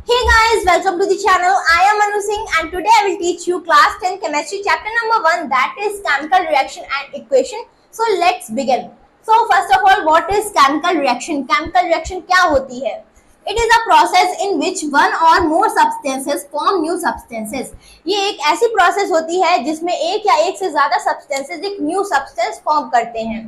Hey guys, welcome to the channel. I am Anu Singh and today I will teach you class 10 chemistry chapter number 1, that is chemical reaction and equation. So let's begin. So first of all, what is chemical reaction? Chemical reaction क्या होती है? It is a process in which one or more substances form new substances. ये एक ऐसी process होती है जिसमें एक या एक से ज्यादा substances एक new substance form करते हैं.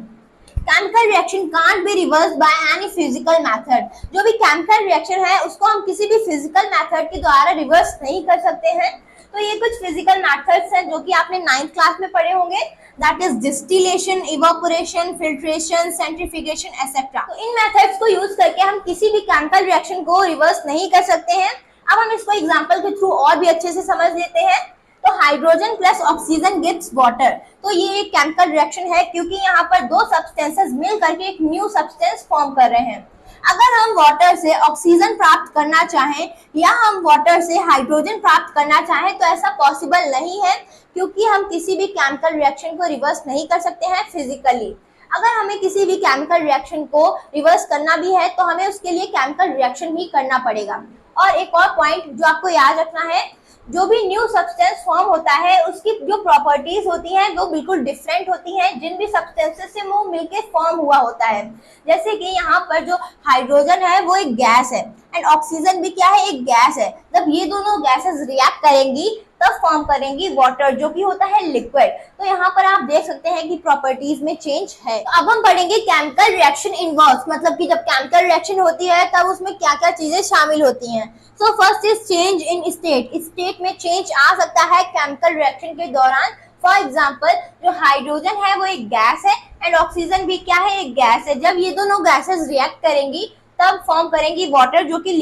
Chemical reaction can't be reverse by any physical method. जो भी केमिकल रिएक्शन है उसको हम किसी भी फिजिकल मेथड के द्वारा रिवर्स नहीं कर सकते हैं. तो ये कुछ फिजिकल मेथड्स हैं जो कि आपने 9th क्लास में पढ़े होंगे. That is distillation, evaporation, filtration, centrifugation etcetera. तो इन मेथड्स को यूज करके हम किसी भी केमिकल रिएक्शन को रिवर्स नहीं कर सकते हैं. अब हम इसको एग्जांपल के थ्रू और भी अच्छे से समझ लेते हैं. तो hydrogen plus oxygen gives water. तो ये एक केमिकल रिएक्शन है क्योंकि यहाँ पर दो सब्सटेंसेस मिल करके एक न्यू सब्सटेंस फॉर्म कर रहे हैं. अगर हम वाटर से ऑक्सीजन प्राप्त करना चाहें या हम वाटर से हाइड्रोजन प्राप्त करना चाहें तो ऐसा पॉसिबल नहीं है क्योंकि हम किसी भी केमिकल रिएक्शन को रिवर्स नहीं कर सकते हैं फिजिकली. अगर हमें किसी भी केमिकल रिएक्शन को रिवर्स करना भी है तो हमें उसके लिए केमिकल रिएक्शन ही करना पड़ेगा. और एक और पॉइंट जो आपको याद रखना है, जो भी न्यू सब्सटेंस फॉर्म होता है उसकी जो प्रॉपर्टीज होती हैं वो बिल्कुल डिफरेंट होती हैं जिन भी सब्सटेंसेस से वो मिलके फॉर्म हुआ होता है. जैसे कि यहाँ पर जो हाइड्रोजन है वो एक गैस है एंड ऑक्सीजन भी क्या है, एक गैस है. जब ये दोनों गैसेस रिएक्ट करेंगी तब फॉर्म करेंगी वाटर जो कि होता है लिक्विड. तो यहाँ पर आप देख सकते हैं कि प्रॉपर्टीज में चेंज है. अब हम पढ़ेंगे केमिकल रिएक्शन इन्वॉल्व्स, मतलब कि जब केमिकल रिएक्शन होती है तब उसमें क्या क्या चीजें शामिल होती हैं. So first is change in state. State में चेंज आ सकता है केमिकल रिएक्शन के दौरान. फॉर एग्जाम्पल जो हाइड्रोजन है वो एक गैस है एंड ऑक्सीजन भी क्या है, एक गैस है. जब ये दोनों गैसेस रिएक्ट करेंगी तब फॉर्म करेंगी वाटर जो कि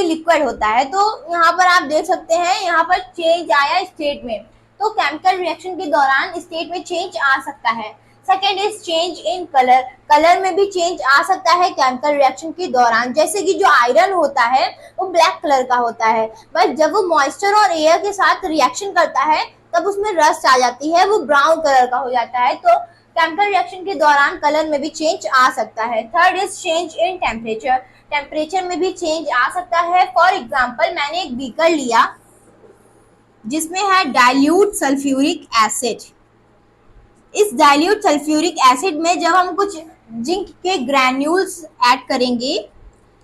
लिक्विड होता है. तो यहाँ पर आप देख सकते हैं यहाँ पर चेंज आया स्टेट में. तो केमिकल रिएक्शन के दौरान स्टेट में चेंज आ सकता है. Second is change in colour. Colour में भी चेंज आ सकता है केमिकल रिएक्शन के दौरान. जैसे कि जो आयरन होता है वो ब्लैक कलर का होता है, बट जब वो मॉइस्चर और एयर के साथ रिएक्शन करता है तब उसमें रस्ट आ जाती है, वो ब्राउन कलर का हो जाता है. तो केमिकल रिएक्शन के दौरान कलर में भी चेंज आ सकता है. Third is change in temperature. Temperature में भी चेंज आ सकता है. फॉर एग्जाम्पल मैंने एक बीकर लिया जिसमें है डाइल्यूट सल्फ्यूरिक एसिड. इस डाइल्यूट सल्फ्यूरिक एसिड में जब हम कुछ जिंक के ग्रैन्यूल्स ऐड करेंगे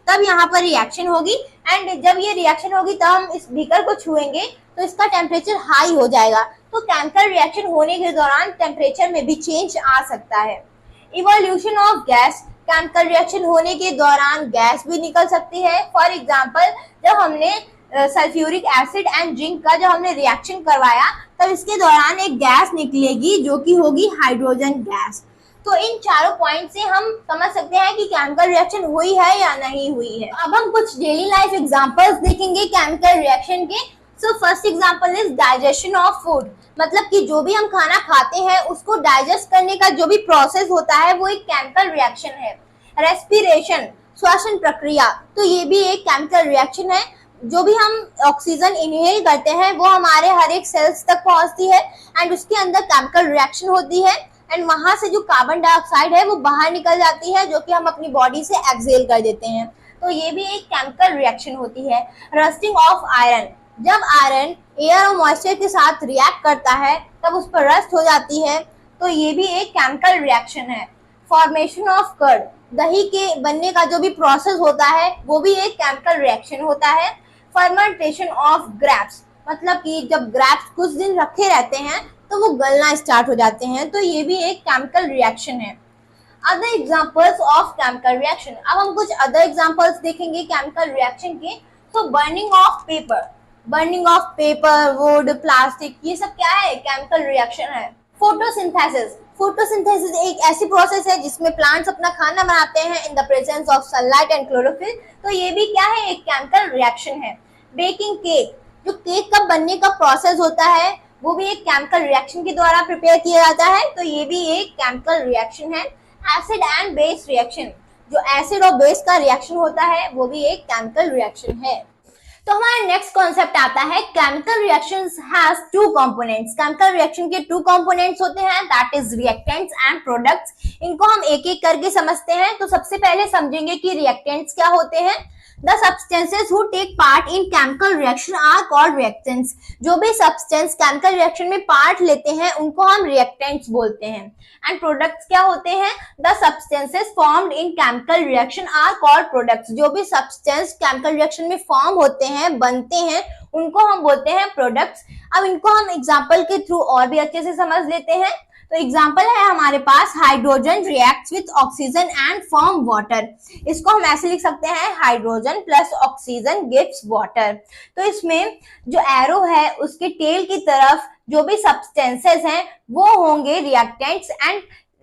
तब यहाँ पर रिएक्शन होगी एंड जब ये रिएक्शन होगी तब हम इस बीकर को छुएंगे तो इसका टेम्परेचर हाई हो जाएगा. तो केमिकल रिएक्शन होने के दौरान टेम्परेचर में भी चेंज आ सकता है. Evolution of gas. Chemical reaction होने के दौरान गैस भी निकल सकती है. फॉर एग्जाम्पल जब हमने सल्फ्यूरिक एसिड एंड जिंक का जब हमने रिएक्शन करवाया तब इसके दौरान एक गैस निकलेगी जो कि होगी हाइड्रोजन गैस. तो इन चारों पॉइंट से हम समझ सकते हैं कि केमिकल रिएक्शन हुई है या नहीं हुई है. अब हम कुछ डेली लाइफ एग्जांपल्स देखेंगे केमिकल रिएक्शन के. So first example is digestion of food. मतलब कि जो भी हम खाना खाते हैं उसको डाइजेस्ट करने का जो भी प्रोसेस होता है वो एक केमिकल रिएक्शन है. रेस्पिरेशन, श्वसन प्रक्रिया, तो ये भी एक केमिकल रिएक्शन है. जो भी हम ऑक्सीजन इनहेल करते हैं वो हमारे हर एक सेल्स तक पहुंचती है एंड उसके अंदर केमिकल रिएक्शन होती है एंड वहां से जो कार्बन डाइऑक्साइड है वो बाहर निकल जाती है जो कि हम अपनी बॉडी से एक्सहेल कर देते हैं. तो ये भी एक केमिकल रिएक्शन होती है. Rusting of iron. जब आयरन एयर और मॉइस्चर के साथ रिएक्ट करता है तब उस पर रस्ट हो जाती है. तो ये भी एक केमिकल रिएक्शन है. Formation of curd. दही के बनने का जो भी प्रोसेस होता है वो भी एक केमिकल रिएक्शन होता है. Fermentation of grapes. मतलब कि जब ग्रेप्स कुछ दिन रखे रहते हैं तो वो गलना स्टार्ट हो जाते हैं. तो ये भी एक केमिकल रिएक्शन है. Other examples of chemical reaction. अब हम कुछ अदर एग्जांपल्स देखेंगे केमिकल रिएक्शन के. तो burning of paper. Burning of paper, would, plastic, ये सब क्या है, केमिकल रिएक्शन है. फोटोसिंथेसिस. फोटोसिंथेसिस एक ऐसी प्रोसेस है जिसमें प्लांट्स अपना खाना बनाते हैं इन the presence of sunlight and chlorophyll. तो ये भी क्या है, एक केमिकल रिएक्शन है. Baking cake. जो केक का बनने का प्रोसेस होता है वो भी एक केमिकल रिएक्शन के द्वारा प्रिपेयर किया जाता है. तो ये भी एक केमिकल रिएक्शन है. Acid and base reaction. जो एसिड और बेस का रिएक्शन होता है वो भी एक केमिकल रिएक्शन है. तो हमारा नेक्स्ट कॉन्सेप्ट आता है chemical reactions has two components. Chemical reaction के टू कंपोनेंट्स होते हैं, that is reactants and products. इनको हम एक एक करके समझते हैं. तो सबसे पहले समझेंगे कि रिएक्टेंट्स क्या होते हैं. The substances who take part in chemical reaction are called reactants. जो भी substance chemical reaction में part लेते हैं उनको हम reactants बोलते हैं. And products क्या होते हैं? The substances formed in chemical reaction are called products. जो भी substance chemical reaction में form होते हैं, बनते हैं, उनको हम बोलते हैं products. अब इनको हम example के थ्रू और भी अच्छे से समझ लेते हैं. तो एग्जाम्पल है हमारे पास hydrogen reacts with oxygen and form water. इसको हम ऐसे लिख सकते हैं hydrogen plus oxygen gives water. तो इसमें जो एरो है उसके टेल की तरफ जो भी सब्सटेंसेस हैं वो होंगे रिएक्टेंट्स एंड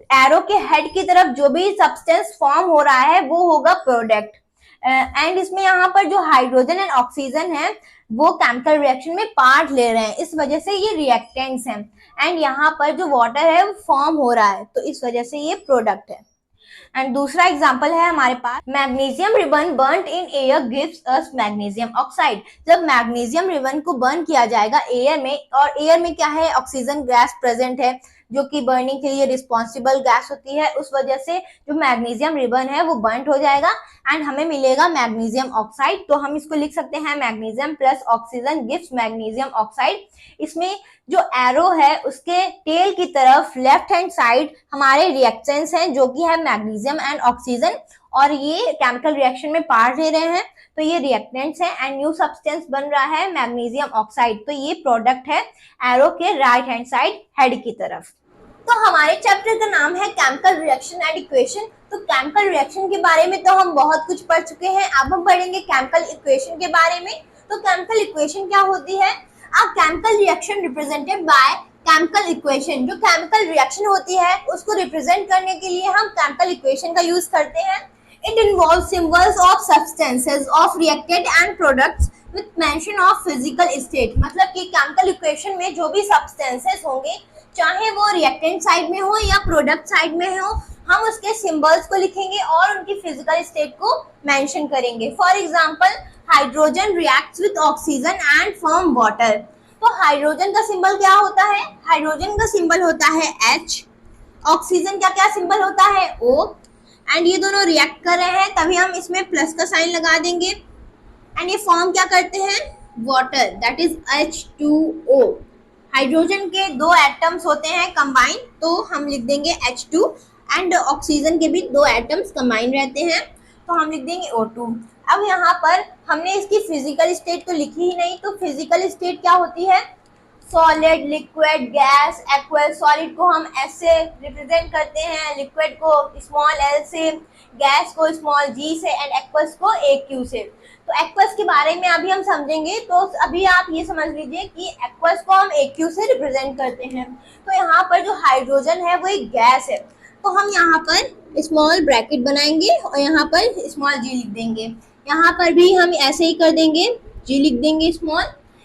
एरो के हेड की तरफ जो भी सब्सटेंस फॉर्म हो रहा है वो होगा प्रोडक्ट. एंड इसमें यहाँ पर जो हाइड्रोजन एंड ऑक्सीजन है वो केमिकल रिएक्शन में पार्ट ले रहे हैं, इस वजह से ये रिएक्टेंट्स हैं. एंड यहाँ पर जो वाटर है वो फॉर्म हो रहा है तो इस वजह से ये प्रोडक्ट है. एंड दूसरा एग्जांपल है हमारे पास magnesium ribbon burned in air gives us magnesium oxide. जब मैग्नीशियम रिबन को बर्न किया जाएगा एयर में, और एयर में क्या है, ऑक्सीजन गैस प्रेजेंट है जो कि बर्निंग के लिए रिस्पॉन्सिबल गैस होती है, उस वजह से जो मैग्नीशियम रिबन है वो बर्न हो जाएगा एंड हमें मिलेगा मैग्नीशियम ऑक्साइड. तो हम इसको लिख सकते हैं magnesium plus oxygen gives magnesium oxide. इसमें जो एरो है उसके टेल की तरफ लेफ्ट हैंड साइड हमारे रिएक्टेंट्स हैं जो कि है मैग्नीशियम एंड ऑक्सीजन, और ये केमिकल रिएक्शन में पार्ट ले रहे हैं तो ये रिएक्टेंट्स हैं एंड न्यू सब्सटेंस बन रहा है मैग्नीशियम ऑक्साइड. तो ये प्रोडक्ट है एरो के राइट हैंड साइड हेड की तरफ. तो हमारे चैप्टर का नाम है केमिकल रिएक्शन एंड इक्वेशन. तो केमिकल रिएक्शन के बारे में तो हम बहुत कुछ पढ़ चुके हैं, अब हम पढ़ेंगे केमिकल इक्वेशन के बारे में. तो केमिकल इक्वेशन क्या होती है? A chemical reaction represented by chemical equation. जो chemical reaction होती है उसको represent करने के लिए हम chemical equation का use करते हैं. It involves symbols of substances of reactant and products with mention of physical state. मतलब कि chemical equation में जो भी substances होंगे चाहे वो reactant side में हो या product side में हो, हम उसके symbols को लिखेंगे और उनकी physical state को mention करेंगे. For example, hydrogen reacts with oxygen and form water. तो हाइड्रोजन का सिंबल क्या होता है? हाइड्रोजन का सिंबल होता है H. ऑक्सीजन का क्या सिंबल होता है? O. एंड ये दोनों रिएक्ट कर रहे हैं तभी हम इसमें प्लस का साइन लगा देंगे. एंड ये फॉर्म क्या करते हैं? Water, that is H2O. Hydrogen के दो एटम्स होते हैं कंबाइन तो हम लिख देंगे H2 एंड ऑक्सीजन के भी दो एटम्स कंबाइन रहते हैं तो हम लिख देंगे O2. अब यहाँ पर हमने इसकी फिजिकल स्टेट तो लिखी ही नहीं, तो फिजिकल स्टेट क्या होती है? Solid, liquid, gas, aqueous. Solid को हम S से रिप्रेजेंट करते हैं, लिक्विड को स्मॉल l से, गैस को स्मॉल g से एंड एक्वस को AQ से. तो एक्वस के बारे में अभी हम समझेंगे, तो अभी आप ये समझ लीजिए कि एक्वस को हम AQ से रिप्रेजेंट करते हैं. तो यहाँ पर जो हाइड्रोजन है वो एक गैस है तो हम यहाँ पर स्मॉल ब्रैकेट बनाएंगे और यहाँ पर स्मॉल g लिख देंगे. यहाँ पर भी हम ऐसे ही कर देंगे, G लिख देंगे स्मॉल.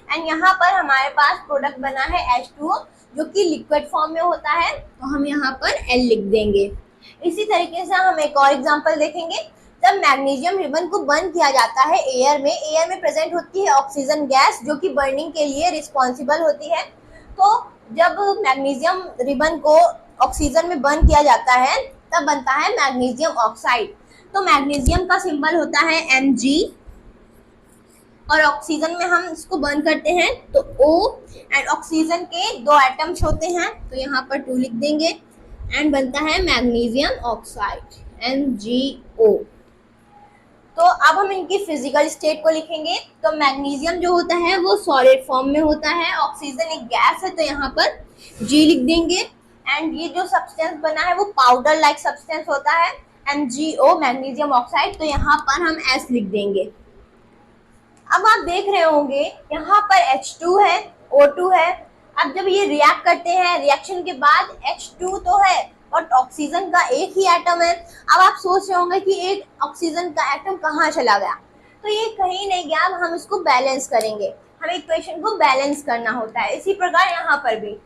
एंड यहाँ पर हमारे पास प्रोडक्ट बना है H2O जो कि लिक्विड फॉर्म में होता है तो हम यहाँ पर L लिख देंगे. इसी तरीके से हम एक और एग्जांपल देखेंगे. जब मैग्नीशियम रिबन को बर्न किया जाता है एयर में प्रेजेंट होती है ऑक्सीजन गैस जो कि बर्निंग के लिए रिस्पॉन्सिबल होती है. तो जब मैग्नीशियम रिबन को ऑक्सीजन में बर्न किया जाता है तब बनता है मैग्नीशियम ऑक्साइड. तो मैग्नीशियम का सिंबल होता है Mg और ऑक्सीजन में हम इसको बर्न करते हैं तो O. एंड ऑक्सीजन के दो एटम्स होते हैं तो यहाँ पर 2 लिख देंगे एंड बनता है मैग्नीशियम ऑक्साइड MgO. तो अब हम इनकी फिजिकल स्टेट को लिखेंगे. तो मैग्नीशियम जो होता है वो सॉलिड फॉर्म में होता है, ऑक्सीजन एक गैस है तो यहाँ पर G लिख देंगे. एंड ये जो सब्सटेंस बना है वो पाउडर लाइक सब्सटेंस होता है MgO मैग्नीशियम ऑक्साइड तो यहाँ पर हम S लिख देंगे. अब आप देख रहे होंगे यहाँ पर H2 है, O2 है. अब जब ये रिएक्ट करते हैं रिएक्शन के बाद H2 तो है और ऑक्सीजन का एक ही एटम है. अब आप सोच रहे होंगे कि एक ऑक्सीजन का एटम कहाँ चला गया? तो ये कहीं नहीं गया, अब हम इसको बैलेंस करेंगे. हमें इक्वेशन को बैलेंस करना होता है. इसी प्रकार यहाँ पर भी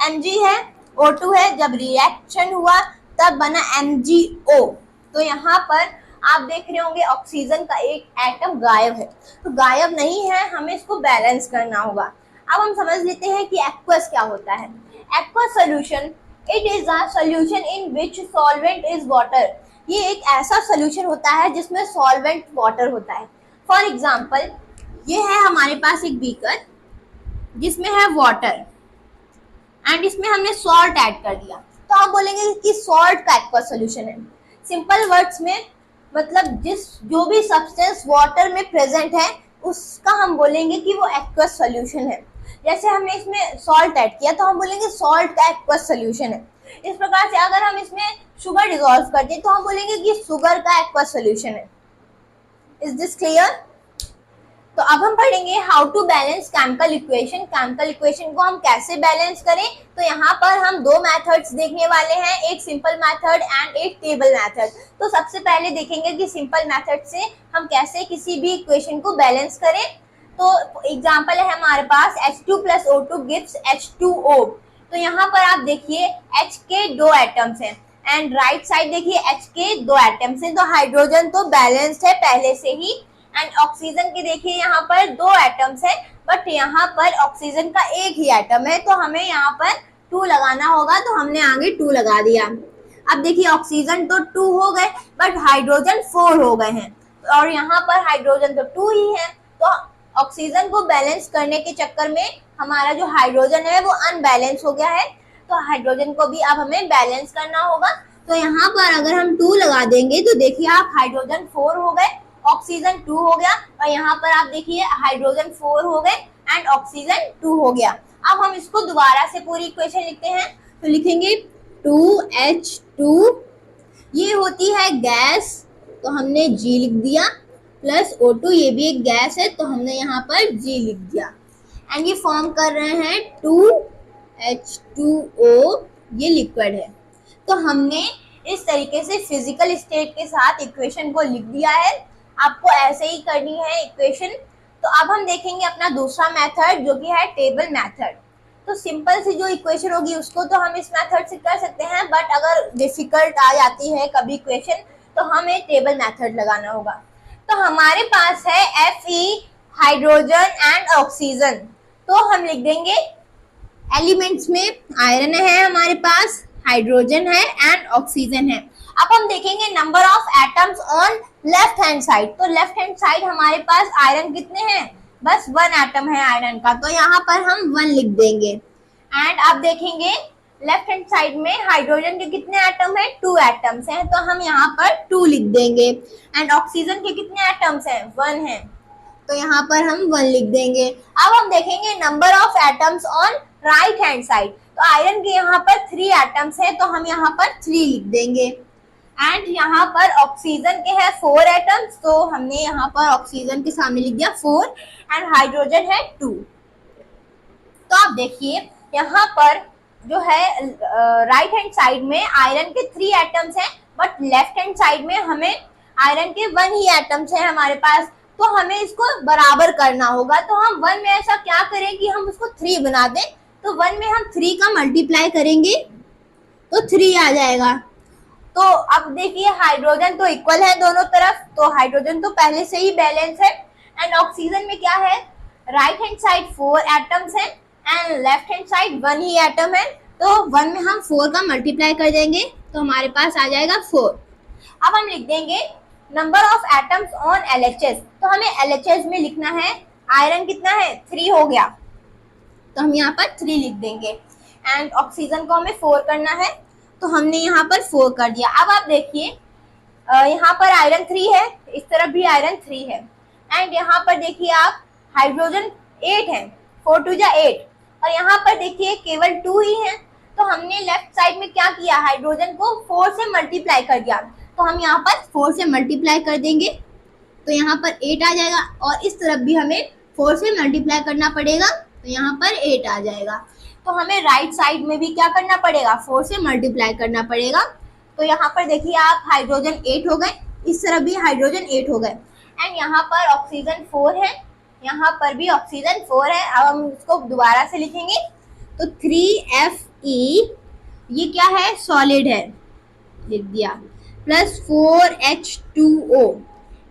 Mg है, O2 है, जब रिएक्शन हुआ तब बना MgO. तो यहाँ पर आप देख रहे होंगे ऑक्सीजन का एक एटम गायब है, तो गायब नहीं है, हमें इसको बैलेंस करना होगा. अब हम समझ लेते हैं कि एक्वस क्या होता है. Aqueous solution, it is a solution in which solvent is water. ये एक ऐसा सॉल्यूशन होता है जिसमें सॉल्वेंट वाटर होता है. फॉर एग्जाम्पल ये है हमारे पास एक बीकर जिसमें है वाटर एंड इसमें हमने सॉल्ट ऐड कर दिया, तो आप बोलेंगे कि सॉल्ट का एक्वस सोल्यूशन है। सिंपल वर्ड्स में मतलब जो भी सब्सटेंस वाटर में प्रेजेंट है उसका हम बोलेंगे कि वो एक्वस सोल्यूशन है। जैसे हमने इसमें सॉल्ट ऐड किया तो हम बोलेंगे सॉल्ट का एक्वस सोल्यूशन है। इस प्रकार से अगर हम इसमें शुगर डिसॉल्व करते हैं तो हम बोलेंगे कि शुगर का एक्वस सोल्यूशन है। Is this clear? तो अब हम पढ़ेंगे how to balance chemical equation. Chemical equation को हम कैसे बैलेंस करें, तो यहाँ पर हम दो मेथड्स देखने वाले हैं, एक सिंपल मेथड एंड एक टेबल मेथड। तो सबसे पहले देखेंगे कि सिंपल मेथड से हम कैसे किसी भी इक्वेशन को बैलेंस करें। तो एग्जांपल है हमारे पास H2 + O2 गिव्स H2O। तो यहाँ पर आप देखिए H के दो एटम्स हैं एंड राइट साइड देखिए H के दो एटम्स हैं, तो हाइड्रोजन तो बैलेंस्ड है पहले से ही। एंड ऑक्सीजन के देखिए यहाँ पर दो एटम्स है बट यहाँ पर ऑक्सीजन का एक ही एटम है, तो हमें यहाँ पर 2 लगाना होगा, तो हमने आगे 2 लगा दिया। अब देखिए ऑक्सीजन तो 2 हो गए बट हाइड्रोजन 4 हो गए हैं, और यहाँ पर हाइड्रोजन तो 2 ही है, तो ऑक्सीजन को बैलेंस करने के चक्कर में हमारा जो हाइड्रोजन है वो अनबैलेंस हो गया है, तो हाइड्रोजन को भी अब हमें बैलेंस करना होगा। तो यहाँ पर अगर हम 2 लगा देंगे तो देखिए आप हाइड्रोजन 4 हो गए, ऑक्सीजन 2 हो गया, और यहाँ पर आप देखिए हाइड्रोजन 4 हो गए एंड ऑक्सीजन 2 हो गया। अब हम इसको दोबारा से पूरी इक्वेशन लिखते हैं, तो लिखेंगे 2H2, ये होती है गैस तो हमने G लिख दिया, प्लस O2 ये भी एक गैस है तो हमने यहाँ पर G लिख दिया, एंड ये फॉर्म कर रहे हैं 2H2O, ये लिक्विड है। तो हमने इस तरीके से फिजिकल स्टेट के साथ इक्वेशन को लिख दिया है। आपको ऐसे ही करनी है इक्वेशन। तो अब हम देखेंगे अपना दूसरा मेथड जो कि है टेबल मेथड। तो सिंपल सी जो इक्वेशन होगी उसको तो हम इस मेथड से कर सकते हैं, बट अगर डिफिकल्ट आ जाती है कभी इक्वेशन तो हमें टेबल मेथड लगाना होगा। तो हमारे पास है Fe, हाइड्रोजन एंड ऑक्सीजन, तो हम लिख देंगे एलिमेंट्स में आयरन है हमारे पास, हाइड्रोजन है एंड ऑक्सीजन है। अब हम देखेंगे number of atoms on left hand side. तो लेफ्ट हैंड साइड हमारे पास आयरन कितने हैं, बस 1 एटम है आयरन का, तो यहाँ पर हम 1 लिख देंगे। एंड अब देखेंगे लेफ्ट हैंड साइड में हाइड्रोजन के कितने एटम है, 2 एटम्स हैं, तो हम यहाँ पर 2 लिख देंगे। एंड ऑक्सीजन के कितने एटम्स हैं, 1 है, तो यहाँ पर हम 1 लिख देंगे। अब हम देखेंगे number of atoms on right hand side. तो आयरन के यहाँ पर 3 एटम्स हैं, तो हम यहाँ पर 3 लिख देंगे। एंड यहाँ पर ऑक्सीजन के हैं 4 एटम्स, तो हमने यहाँ पर ऑक्सीजन के सामने लिख दिया 4, एंड हाइड्रोजन है 2। तो आप देखिए यहाँ पर जो है राइट हैंड साइड में आयरन के 3 एटम्स हैं, बट लेफ्ट हैंड साइड में हमें आयरन के 1 ही एटम्स हैं हमारे पास, तो हमें इसको बराबर करना होगा। तो हम 1 में ऐसा क्या करें कि हम उसको 3 बना दें। तो 1 में हम 3 का मल्टीप्लाई करेंगे तो 3 आ जाएगा। तो अब देखिए हाइड्रोजन तो इक्वल है दोनों तरफ, तो हाइड्रोजन तो पहले से ही बैलेंस है। एंड ऑक्सीजन में क्या है, राइट हैंड साइड 4 एटम्स हैं and left hand side 1 he atom है, तो 1 में हम 4 का मल्टीप्लाई कर देंगे तो हमारे पास आ जाएगा 4। अब हम लिख देंगे number of atoms on LHS। तो हमें LHS में लिखना है आयरन कितना है, 3 हो गया, तो हम यहाँ पर 3 लिख देंगे। एंड ऑक्सीजन को हमें 4 करना है, तो हमने यहाँ पर 4 कर दिया। अब आप देखिए यहाँ पर आयरन 3 है, इस तरफ भी आयरन 3 है, एंड यहाँ पर देखिए आप हाइड्रोजन 8 है, 4 2 जा 8, और यहाँ पर देखिए केवल 2 ही है, तो हमने लेफ्ट साइड में क्या किया, हाइड्रोजन को 4 से मल्टीप्लाई कर दिया, तो हम यहाँ पर 4 से मल्टीप्लाई कर देंगे तो यहाँ पर 8 आ जाएगा, और इस तरफ भी हमें 4 से मल्टीप्लाई करना पड़ेगा तो यहाँ पर 8 आ जाएगा। तो हमें राइट साइड में भी क्या करना पड़ेगा, 4 से मल्टीप्लाई करना पड़ेगा। तो यहाँ पर देखिए आप हाइड्रोजन 8 हो गए, इस तरफ भी हाइड्रोजन 8 हो गए, एंड यहाँ पर ऑक्सीजन 4 है, यहाँ पर भी ऑक्सीजन 4 है। अब हम इसको दोबारा से लिखेंगे तो 3Fe, ये क्या है, सॉलिड है, लिख दिया, प्लस 4H2O,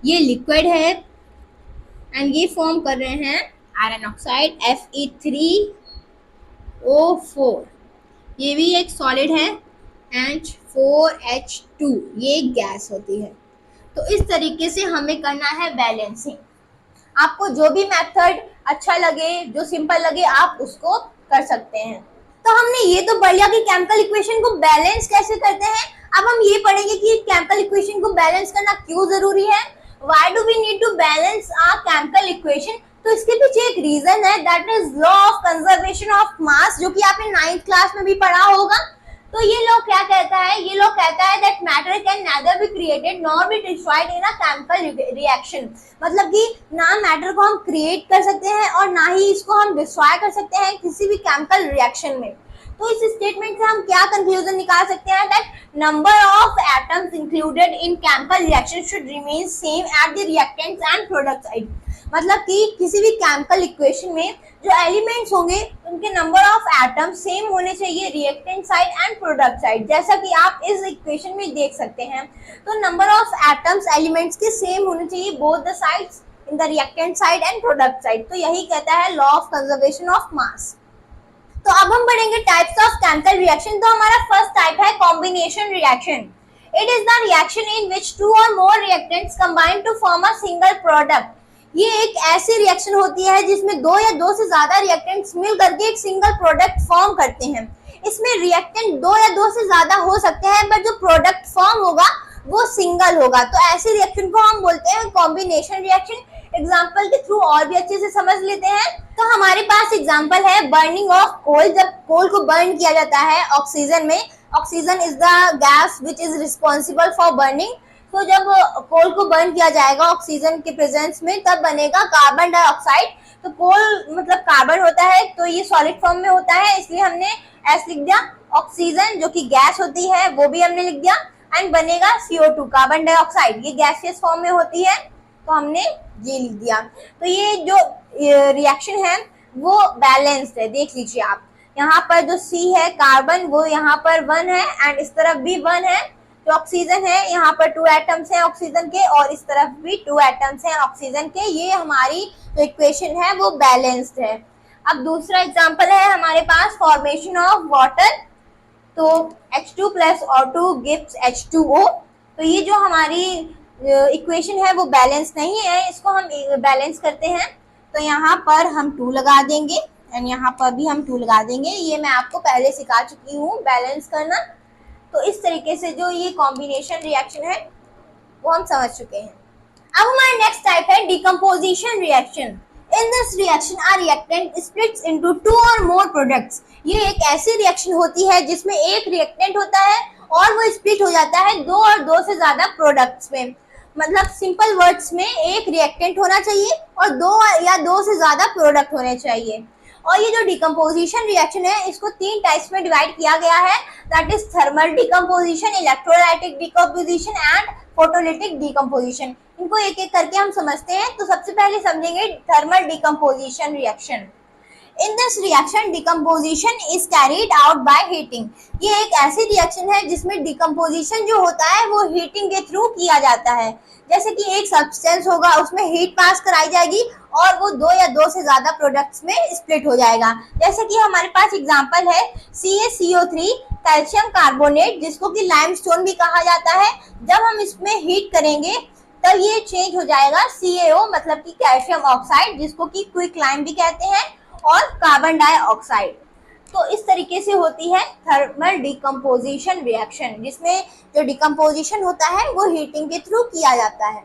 ये लिक्विड है, एंड ये फॉर्म कर रहे हैं आयरन ऑक्साइड Fe3O4, ये भी एक सॉलिड है, एंड 4H2 ये गैस होती है। तो इस तरीके से हमें करना है बैलेंसिंग। आपको जो भी मेथड अच्छा लगे, जो सिंपल लगे, आप उसको कर सकते हैं। तो हमने ये तो पढ़ लिया कि केमिकल इक्वेशन को बैलेंस कैसे करते हैं। अब हम ये पढ़ेंगे कि केमिकल इक्वेशन को बैलेंस करना क्यों जरूरी है। Why do we need to balance a chemical equation. तो इसके पीछे एक रीजन है, that is law of conservation of mass, जो कि आपने 9th क्लास में भी पढ़ा होगा। तो ये लॉ क्या कहता है, ये लॉ कहता है that matter can nether be created nor be destroyed in a chemical reaction. मतलब कि ना मैटर को हम क्रिएट कर सकते हैं और ना ही इसको हम डिस्ट्रॉय कर सकते हैं किसी भी केमिकल रिएक्शन में। तो इस स्टेटमेंट से हम क्या कंक्लूजन निकाल सकते हैं, that number of atoms included in chemical reaction should remain same at the reactants and product side. मतलब कि किसी भी केमिकल इक्वेशन में जो एलिमेंट्स होंगे उनके नंबर ऑफ एटम सेम होने चाहिए reactant side and product side. जैसा कि आप इस इक्वेशन में देख सकते हैं, तो नंबर ऑफ एटम्स एलिमेंट्स के सेम होने चाहिए both the sides in the reactant side and product side. तो यही कहता है लॉ ऑफ कंजर्वेशन ऑफ मास। तो अब हम पढ़ेंगे टाइप्स ऑफ केमिकल रिएक्शन। तो हमारा फर्स्ट टाइप है combination reaction. It is the reaction in which 2 और more reactants combine to form a single product. ये एक ऐसी रिएक्शन होती है जिसमें 2 या 2 से ज्यादा रिएक्टेंट्स मिल करके एक सिंगल प्रोडक्ट फॉर्म करते हैं। इसमें रिएक्टेंट 2 या 2 से ज्यादा हो सकते हैं, बट जो प्रोडक्ट फॉर्म होगा वो सिंगल होगा। तो ऐसी रिएक्शन को हम बोलते हैं कॉम्बिनेशन रिएक्शन। एग्जाम्पल के थ्रू और भी अच्छे से समझ लेते हैं। तो हमारे पास एग्जाम्पल है बर्निंग ऑफ कोल। जब कोल को बर्न किया जाता है ऑक्सीजन में, oxygen is the gas which is responsible for burning. तो जब कोल को बर्न किया जाएगा ऑक्सीजन के प्रेजेंस में, तब बनेगा कार्बन डाइऑक्साइड। तो कोल मतलब कार्बन होता है, तो ये सॉलिड फॉर्म में होता है, इसलिए हमने एस लिख दिया। ऑक्सीजन जो कि गैस होती है वो भी हमने लिख दिया, एंड बनेगा CO2 कार्बन डाइऑक्साइड, ये गैसियस फॉर्म में होती है, तो हमने ये लिख दिया। तो ये जो रिएक्शन है वो बैलेंस्ड है। देख लीजिए आप, यहाँ पर जो C है कार्बन, वो यहाँ पर 1 है एंड इस तरफ भी 1 है। जो ऑक्सीजन है यहाँ पर 2 एटम्स हैं ऑक्सीजन के, और इस तरफ भी 2 एटम्स हैं ऑक्सीजन के। ये हमारी जो इक्वेशन है वो बैलेंस्ड है। अब दूसरा एग्जांपल है हमारे पास फॉर्मेशन ऑफ वाटर। तो H2 plus O2 gives H2O। तो ये जो हमारी इक्वेशन है वो बैलेंस नहीं है, इसको हम बैलेंस करते हैं। तो यहाँ पर हम 2 लगा देंगे एंड यहाँ पर भी हम 2 लगा देंगे। ये मैं आपको पहले सिखा चुकी हूँ बैलेंस करना। तो इस तरीके से जो ये कॉम्बिनेशन रिएक्शन है वो हम समझ चुके हैं। अब हमारा नेक्स्ट टाइप है decomposition reaction. In this reaction a reactant splits into 2 और मोर प्रोडक्ट्स। ये एक ऐसी रिएक्शन होती है जिसमें एक रिएक्टेंट होता है और वो स्प्लिट हो जाता है 2 और 2 से ज्यादा प्रोडक्ट्स में। मतलब सिंपल वर्ड्स में एक रिएक्टेंट होना चाहिए और 2 या 2 से ज्यादा प्रोडक्ट होने चाहिए। और ये जो डिकम्पोजिशन रिएक्शन है इसको 3 टाइप्स में डिवाइड किया गया है, that is thermal decomposition, electrolytic decomposition and photolytic decomposition. इनको एक एक करके हम समझते हैं। तो सबसे पहले समझेंगे thermal decomposition reaction. In this reaction decomposition is carried out by heating. ये एक ऐसी रिएक्शन है जिसमें डिकम्पोजिशन जो होता है वो हीटिंग के थ्रू किया जाता है। जैसे कि एक सब्सटेंस होगा, उसमें हीट पास कराई जाएगी और वो 2 या 2 से ज्यादा प्रोडक्ट्स में स्प्लिट हो जाएगा। जैसे कि हमारे पास एग्जांपल है CaCO3 कैल्शियम कार्बोनेट, जिसको कि लाइमस्टोन भी कहा जाता है। जब हम इसमें हीट करेंगे तब ये चेंज हो जाएगा CaO, मतलब कि कैल्शियम ऑक्साइड, जिसको कि क्विक लाइम भी कहते हैं, और कार्बन डाइऑक्साइड। तो इस तरीके से होती है थर्मल डिकम्पोजिशन रिएक्शन, जिसमें जो डिकम्पोजिशन होता है वो हीटिंग के थ्रू किया जाता है।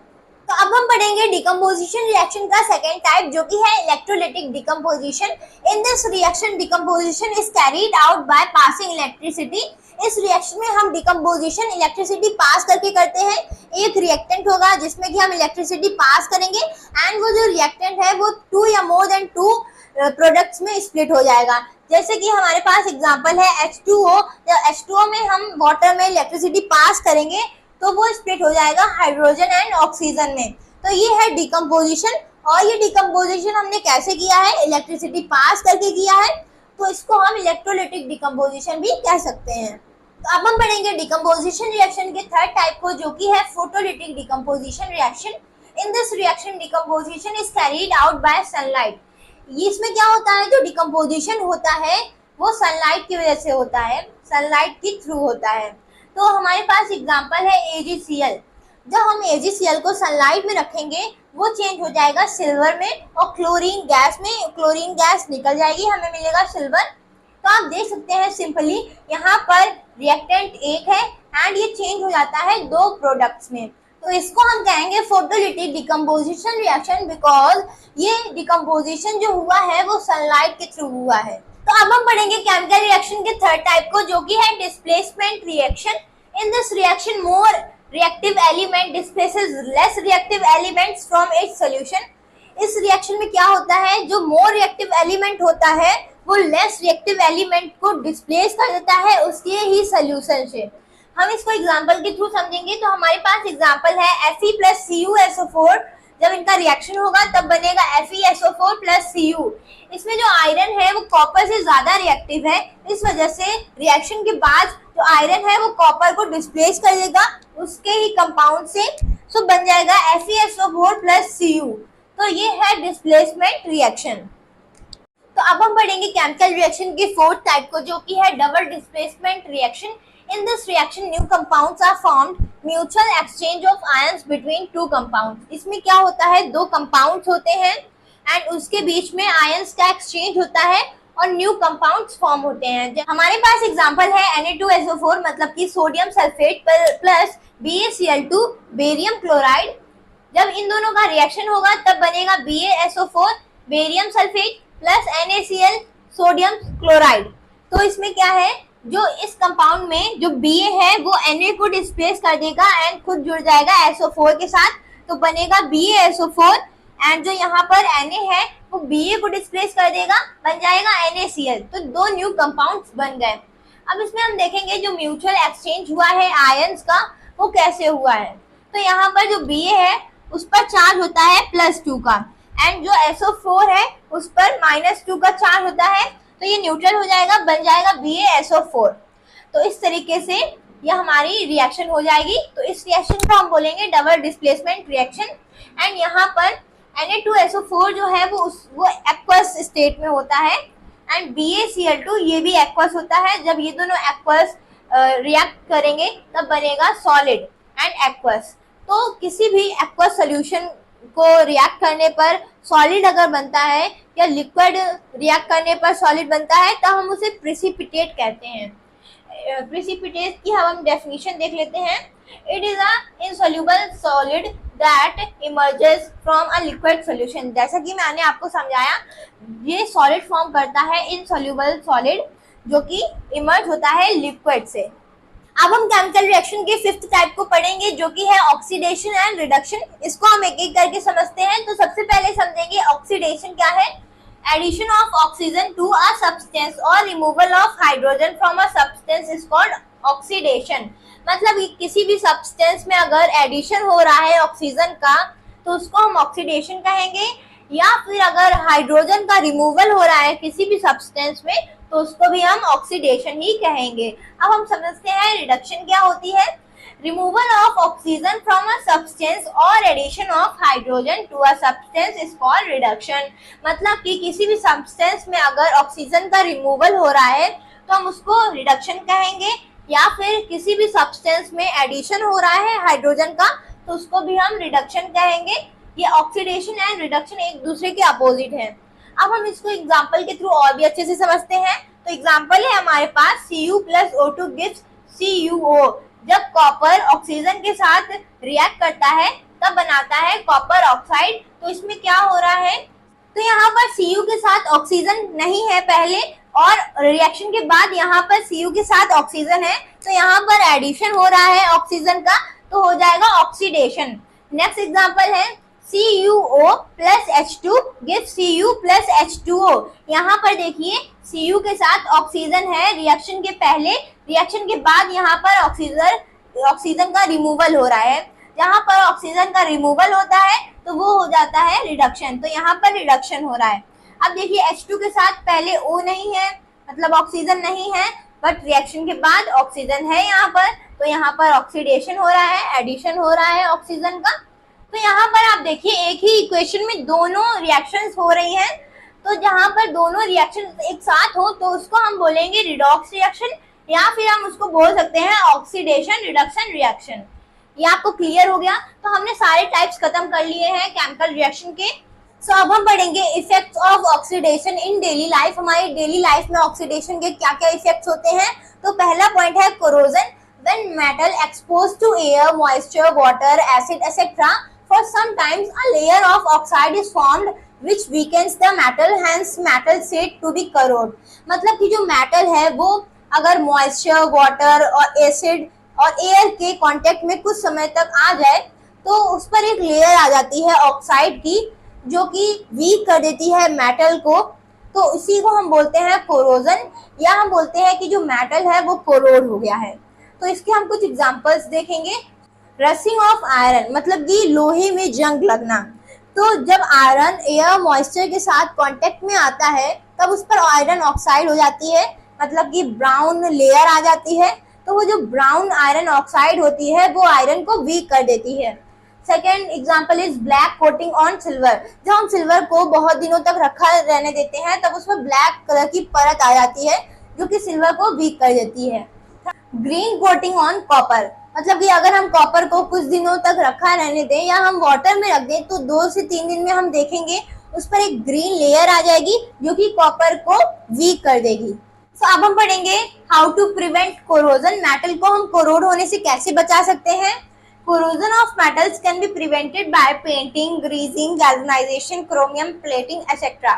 तो अब हम पढ़ेंगे डिकम्पोजिशन रिएक्शन का सेकेंड टाइप, जो कि है electrolytic decomposition. In this reaction decomposition is carried out by passing electricity. इस रिएक्शन में हम डिकम्पोजिशन इलेक्ट्रिसिटी पास करके करते हैं। एक रिएक्टेंट होगा जिसमें कि हम इलेक्ट्रिसिटी पास करेंगे एंड वो जो रिएक्टेंट है वो 2 या मोर देन 2 प्रोडक्ट्स में स्प्लिट हो जाएगा। जैसे कि हमारे पास एग्जांपल है H2O। जब H2O में हम वाटर में इलेक्ट्रिसिटी पास करेंगे तो वो स्प्लिट हो जाएगा हाइड्रोजन एंड ऑक्सीजन में। तो ये है डिकम्पोजिशन। और ये डिकम्पोजिशन हमने कैसे किया है, इलेक्ट्रिसिटी पास करके किया है, तो इसको हम इलेक्ट्रोलाइटिक डिकम्पोजिशन भी कह सकते हैं। तो अब हम पढ़ेंगे डिकम्पोजिशन रिएक्शन के थर्ड टाइप को, जो कि है photolytic decomposition reaction. In this reaction decomposition is carried out by sunlight. इसमें क्या होता है, जो डिकम्पोजिशन होता है वो सनलाइट की वजह से होता है, सनलाइट के थ्रू होता है। तो हमारे पास एग्जांपल है AgCl। जब हम AgCl को सनलाइट में रखेंगे वो चेंज हो जाएगा सिल्वर में और क्लोरीन गैस में, क्लोरीन गैस निकल जाएगी, हमें मिलेगा सिल्वर। तो आप देख सकते हैं सिंपली यहाँ पर रिएक्टेंट एक है एंड ये चेंज हो जाता है दो प्रोडक्ट्स में। तो इसको हम कहेंगे फोटोलिटिक डिकम्पोजिशन रिएक्शन, बिकॉज ये डिकम्पोजिशन जो हुआ है वो सनलाइट के थ्रू हुआ है। तो अब हम पढ़ेंगे केमिकल रिएक्शन के थर्ड टाइप को, जो कि है displacement reaction. In this reaction more reactive element displaces less reactive elements from its solution। इस रिएक्शन में क्या होता है, जो मोर रिएक्टिव एलिमेंट होता है वो लेस रिएक्टिव एलिमेंट को डिस्प्लेस कर देता है उसके ही सोल्यूशन से। हम इसको एग्जांपल के थ्रू समझेंगे। तो हमारे पास एग्जांपल है Fe प्लस CuSO4। जब इनका रिएक्शन होगा तब बनेगा FeSO4 प्लस Cu। इसमें जो आयरन है वो कॉपर से ज्यादा रिएक्टिव है, इस वजह से रिएक्शन के बाद जो आयरन है वो कॉपर को डिस्प्लेस कर देगा उसके ही कंपाउंड से, सो बन जाएगा FeSO4 प्लस Cu। तो ये है डिस्प्लेसमेंट रिएक्शन। तो अब हम पढ़ेंगे केमिकल रिएक्शन के फोर्थ टाइप को, जो कि है double displacement reaction. In this reaction new compounds are formed, mutual exchange of ions between two compounds. इसमें क्या होता है, दो कंपाउंड्स होते हैं एंड उसके बीच में आयंस का एक्सचेंज होता है और न्यू कंपाउंड्स फॉर्म होते हैं। हमारे पास एग्जांपल है Na2SO4 मतलब कि sodium sulphate plus BaCl2 barium chloride. जब इन दोनों का रिएक्शन होगा तब बनेगा BaSO4 barium sulphate plus NaCl sodium chloride. तो इसमें क्या है, जो इस कंपाउंड में जो Ba है वो Na को डिस्प्लेस कर देगा एंड खुद जुड़ जाएगा SO4 के साथ, तो बनेगा BaSO4 एंड जो यहाँ पर Na है वो Ba को डिस्प्लेस कर देगा, बन जाएगा NaCl। तो दो न्यू कंपाउंड्स बन गए। अब इसमें हम देखेंगे जो म्यूचुअल एक्सचेंज हुआ है आयंस का वो कैसे हुआ है। तो यहाँ पर जो Ba है उस पर चार्ज होता है +2 का एंड जो SO4 है उस पर -2 का चार्ज होता है, तो ये न्यूट्रल हो जाएगा, बन जाएगा BaSO4। तो इस तरीके से यह हमारी रिएक्शन हो जाएगी। तो इस रिएक्शन को हम बोलेंगे डबल डिस्प्लेसमेंट रिएक्शन। एंड यहाँ पर Na2SO4 जो है वो एक्वस स्टेट में होता है एंड BaCl2 ये भी एक्वस होता है। जब ये दोनों एक्वस रिएक्ट करेंगे तब बनेगा सॉलिड एंड एक्वस। तो किसी भी एक्वस सॉल्यूशन को रिएक्ट करने पर सॉलिड अगर बनता है या लिक्विड रिएक्ट करने पर सॉलिड बनता है तब हम उसे प्रेसिपिटेट कहते हैं। प्रेसिपिटेट की हम डेफिनेशन देख लेते हैं। It is a insoluble solid that emerges from a liquid solution. जैसा कि मैंने आपको समझाया, ये सॉलिड फॉर्म करता है इनसॉल्युबल सॉलिड जो कि इमर्ज होता है लिक्विड से। अब हम केमिकल रिएक्शन के फिफ्थ टाइप को पढ़ेंगे, जो कि है ऑक्सीडेशन एंड रिडक्शन। इसको हम एक एक करके समझते हैं। तो सबसे पहले समझेंगे ऑक्सीडेशन क्या है। Addition of oxygen to a substance और removal of hydrogen from a substance is called oxidation. मतलब किसी भी सब्सटेंस में अगर एडिशन हो रहा है ऑक्सीजन का तो उसको हम ऑक्सीडेशन कहेंगे, या फिर अगर हाइड्रोजन का रिमूवल हो रहा है किसी भी सब्सटेंस में तो उसको भी हम ऑक्सीडेशन ही कहेंगे। अब हम समझते हैं रिडक्शन क्या होती है। Removal of oxygen from a substance और addition of hydrogen to a substance is called reduction. मतलब कि किसी भी सब्सटेंस में अगर ऑक्सीजन का रिमूवल हो रहा है तो हम उसको रिडक्शन कहेंगे, या फिर किसी भी सब्सटेंस में एडिशन हो रहा है हाइड्रोजन का तो उसको भी हम रिडक्शन कहेंगे। ये ऑक्सीडेशन एंड रिडक्शन एक दूसरे के अपोजिट है। अब हम इसको एग्जांपल के थ्रू और भी अच्छे से समझते हैं। तो एग्जांपल है हमारे पास Cu + O2 gives CuO। जब कॉपर ऑक्सीजन के साथ रिएक्ट करता है तब बनाता है कॉपर ऑक्साइड। तो इसमें क्या हो रहा है, तो यहाँ पर Cu के साथ ऑक्सीजन नहीं है पहले और रिएक्शन के बाद यहाँ पर Cu के साथ ऑक्सीजन है, तो यहाँ पर एडिशन हो रहा है ऑक्सीजन का, तो हो जाएगा ऑक्सीडेशन। नेक्स्ट एग्जांपल है CuO + H2 gives Cu + H2O। यहाँ पर देखिए Cu के साथ ऑक्सीजन है रिएक्शन के पहले, रिएक्शन के बाद यहाँ पर ऑक्सीजन का रिमूवल हो रहा है। जहाँ पर ऑक्सीजन का रिमूवल होता है तो वो हो जाता है रिडक्शन। तो यहाँ पर रिडक्शन हो रहा है। अब देखिए H2 के साथ पहले O नहीं है, मतलब ऑक्सीजन नहीं है, बट रिएक्शन के बाद ऑक्सीजन है यहाँ पर, तो यहाँ पर ऑक्सीडेशन हो रहा है, एडिशन हो रहा है ऑक्सीजन का। तो यहाँ पर आप देखिए एक ही इक्वेशन में दोनों रिएक्शंस हो रही हैं। तो जहाँ पर दोनों रिएक्शन एक साथ हो तो उसको हम बोलेंगे रिडॉक्स रिएक्शन, या फिर हम उसको बोल सकते हैं ऑक्सीडेशन रिडक्शन रिएक्शन। ये आपको क्लियर हो गया? तो हमने सारे टाइप्स खत्म कर लिए हैं केमिकल रिएक्शन के। सो अब हम पढ़ेंगे effects of oxidation in daily life. हमारी डेली लाइफ में ऑक्सीडेशन के क्या क्या इफेक्ट्स होते हैं? तो पहला पॉइंट है corrosion. When metal exposed to air, moisture, water, acid etcetera, for some times a layer of oxide is formed which weakens the metal, hence metal said to be corrode। मतलब कि जो metal है वो अगर moisture, water और acid और air के contact में कुछ समय तक आ जाए तो उस पर एक लेयर आ जाती है ऑक्साइड की जो कि वीक कर देती है मेटल को। तो इसी को हम बोलते हैं कोरोजन, या हम बोलते हैं कि जो मेटल है वो कोरोड हो गया है। तो इसके हम कुछ एग्जांपल्स देखेंगे। रस्टिंग ऑफ आयरन, मतलब कि लोहे में जंग लगना। तो जब आयरन एयर मॉइस्चर के साथ कांटेक्ट में आता है तब उस पर आयरन ऑक्साइड हो जाती है, मतलब कि ब्राउन लेयर आ जाती है। तो वो जो ब्राउन आयरन ऑक्साइड होती है वो आयरन को वीक कर देती है। Second example is black coating on silver. जब हम सिल्वर को बहुत दिनों तक रखा रहने देते हैं तब उसमें ब्लैक कलर की परत आ जाती है जो कि सिल्वर को वीक कर देती है। ग्रीन कोटिंग ऑन कॉपर, मतलब कि अगर हम कॉपर को कुछ दिनों तक रखा रहने दें या हम वाटर में रख दें तो 2 से 3 दिन में हम देखेंगे उस पर एक ग्रीन लेयर आ जाएगी जो कि कॉपर को वीक कर देगी। तो अब हम पढ़ेंगे how to prevent corrosion. Metal को हम कोरोड होने से कैसे बचा सकते हैं? Corrosion of metals can be prevented by painting, greasing, galvanization, chromium plating etcetera.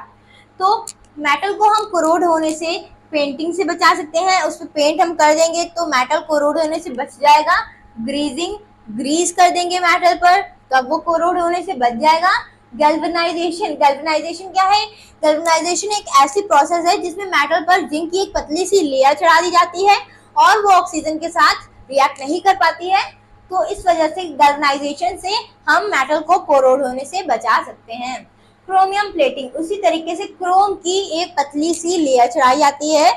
तो मेटल को हम कोरोड होने से पेंटिंग से बचा सकते हैं, उस पर पेंट हम कर देंगे तो मेटल कोरोड होने से बच जाएगा। ग्रीजिंग, ग्रीस कर देंगे मेटल पर तब वो कोरोड होने से बच जाएगा। गैल्वेनाइजेशन, गैल्वेनाइजेशन क्या है? गैल्वेनाइजेशन एक ऐसी प्रोसेस है जिसमें मेटल पर जिंक की एक पतली सी लेयर चढ़ा दी जाती है और वो ऑक्सीजन के साथ रिएक्ट नहीं कर पाती है। तो इस वजह से गैल्वेनाइजेशन से हम मेटल को कोरोड होने से बचा सकते हैं। क्रोमियम प्लेटिंग, उसी तरीके से क्रोम की एक पतली सी लेयर चढ़ाई जाती है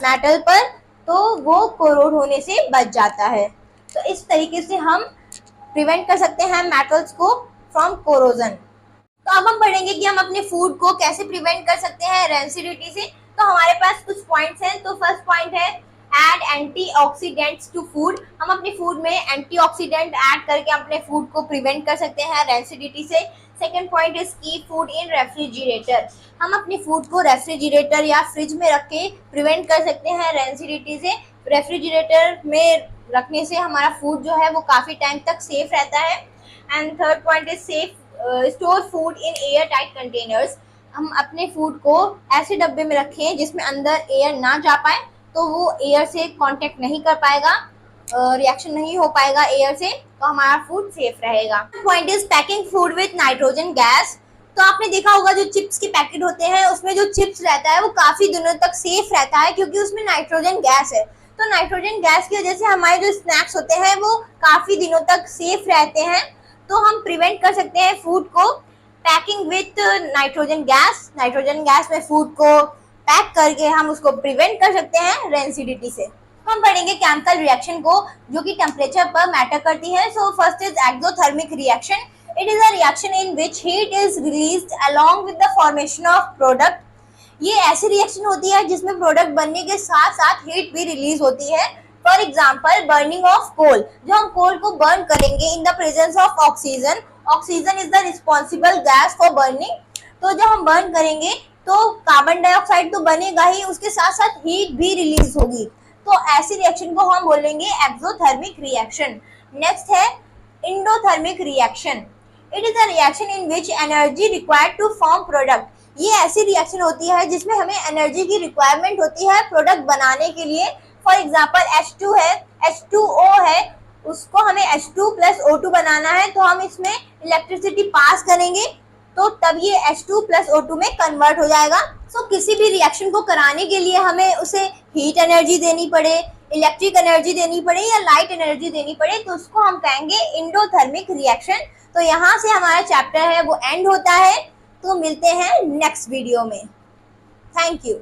मेटल पर तो वो कोरोड होने से बच जाता है। तो इस तरीके से हम प्रिवेंट कर सकते हैं मेटल्स को फ्रॉम कोरोजन। तो अब हम पढ़ेंगे कि हम अपने फूड को कैसे प्रिवेंट कर सकते हैं रेंसिडिटी से। तो हमारे पास कुछ पॉइंट्स हैं। तो फर्स्ट पॉइंट है ऐड एंटीऑक्सीडेंट्स टू फूड। हम अपने फूड में एंटीऑक्सीडेंट ऐड करके अपने फूड को प्रिवेंट कर सकते हैं रेंसिडिटी से। Second point is keep food in refrigerator. हम अपने फूड को रेफ्रिजरेटर या फ्रिज में रख के प्रिवेंट कर सकते हैं रेंसिडिटी से। रेफ्रिजरेटर में रखने से हमारा फूड जो है वो काफ़ी टाइम तक सेफ रहता है। And third point is safe store food in air tight containers. हम अपने फूड को ऐसे डब्बे में रखें जिसमें अंदर एयर ना जा पाए तो वो एयर से कांटेक्ट नहीं कर पाएगा, रिएक्शन नहीं हो पाएगा एयर से, तो हमारा फूड सेफ रहेगा। Point is packing food with nitrogen gas. तो आपने देखा होगा जो चिप्स के पैकेट होते हैं उसमें जो चिप्स रहता है वो काफ़ी दिनों तक सेफ रहता है क्योंकि उसमें नाइट्रोजन गैस है। तो नाइट्रोजन गैस की वजह से हमारे जो स्नैक्स होते हैं वो काफ़ी दिनों तक सेफ रहते हैं। तो हम प्रिवेंट कर सकते हैं फूड को packing with nitrogen gas. Nitrogen gas में फूड को पैक करके हम उसको प्रिवेंट कर सकते हैं रेंसिडिटी से। हम पढ़ेंगे केमिकल रिएक्शन को जो कि टेम्परेचर पर मैटर करती है। So first is exothermic reaction. It is a reaction in which heat is released along with the formation of product. ये ऐसी रिएक्शन होती है जिसमें प्रोडक्ट बनने के साथ साथ हीट भी रिलीज होती है। For example burning of coal. जब हम कोल को बर्न करेंगे in the presence of oxygen, oxygen is the responsible gas for burning. तो जब हम बर्न करेंगे तो कार्बन डाइऑक्साइड तो बनेगा ही, उसके साथ साथ हीट भी रिलीज होगी। तो ऐसी रिएक्शन को हम बोलेंगे एक्सोथर्मिक रिएक्शन। नेक्स्ट है endothermic reaction. It is a reaction in which energy required to form product. ये ऐसी रिएक्शन होती है जिसमें हमें एनर्जी की रिक्वायरमेंट होती है प्रोडक्ट बनाने के लिए। फॉर एग्जाम्पल H2 है, H2O है, उसको हमें H2 प्लस O2 बनाना है तो हम इसमें इलेक्ट्रिसिटी पास करेंगे तो तब ये H2 प्लस O2 में कन्वर्ट हो जाएगा। सो किसी भी रिएक्शन को कराने के लिए हमें उसे हीट एनर्जी देनी पड़े, इलेक्ट्रिक एनर्जी देनी पड़े या लाइट एनर्जी देनी पड़े तो उसको हम कहेंगे एंडोथर्मिक रिएक्शन। तो यहाँ से हमारा चैप्टर है वो एंड होता है। तो मिलते हैं नेक्स्ट वीडियो में। Thank you.